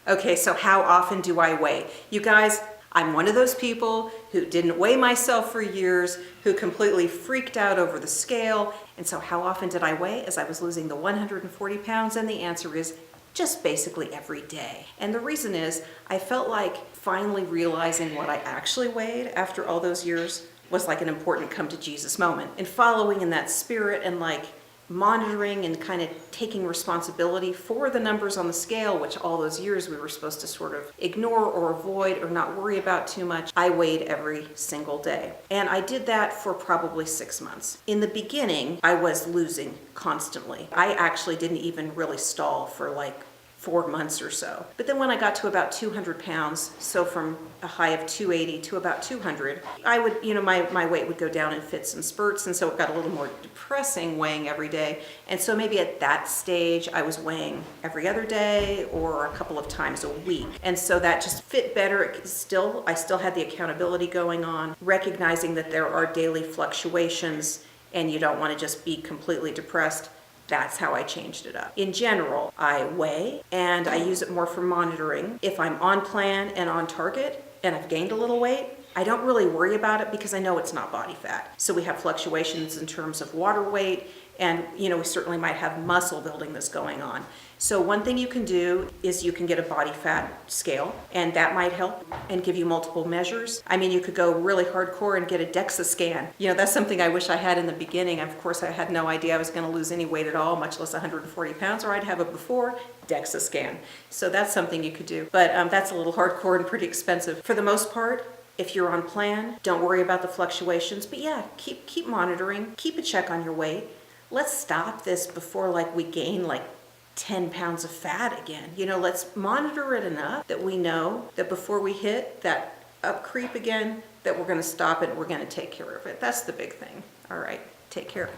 Okay, so how often do I weigh? You guys, I'm one of those people who didn't weigh myself for years, who completely freaked out over the scale. And so how often did I weigh as I was losing the 140 pounds? And the answer is just basically every day. And the reason is I felt like finally realizing what I actually weighed after all those years was like an important come to Jesus moment. And following in that spirit and like monitoring and kind of taking responsibility for the numbers on the scale, which all those years we were supposed to sort of ignore or avoid or not worry about too much, I weighed every single day. And I did that for probably 6 months. In the beginning, I was losing constantly. I actually didn't even really stall for like 4 months or so. But then when I got to about 200 pounds, so from a high of 280 to about 200, I would, my weight would go down in fits and spurts. And so it got a little more depressing weighing every day. And so maybe at that stage, I was weighing every other day or a couple of times a week. And so that just fit better. I still had the accountability going on, recognizing that there are daily fluctuations and you don't want to just be completely depressed. That's how I changed it up. In general, I weigh and I use it more for monitoring. If I'm on plan and on target and I've gained a little weight, I don't really worry about it because I know it's not body fat. So we have fluctuations in terms of water weight and we certainly might have muscle building that's going on. So one thing you can do is you can get a body fat scale and that might help and give you multiple measures. I mean, you could go really hardcore and get a DEXA scan. That's something I wish I had in the beginning. Of course, I had no idea I was going to lose any weight at all, much less 140 pounds, or I'd have a before DEXA scan. So that's something you could do. But that's a little hardcore and pretty expensive. For the most part, if you're on plan, don't worry about the fluctuations. But yeah, keep monitoring, keep a check on your weight. Let's stop this before we gain 10 pounds of fat again. Let's monitor it enough that we know that before we hit that up creep again, that we're going to stop it and we're going to take care of it. That's the big thing. All right, take care.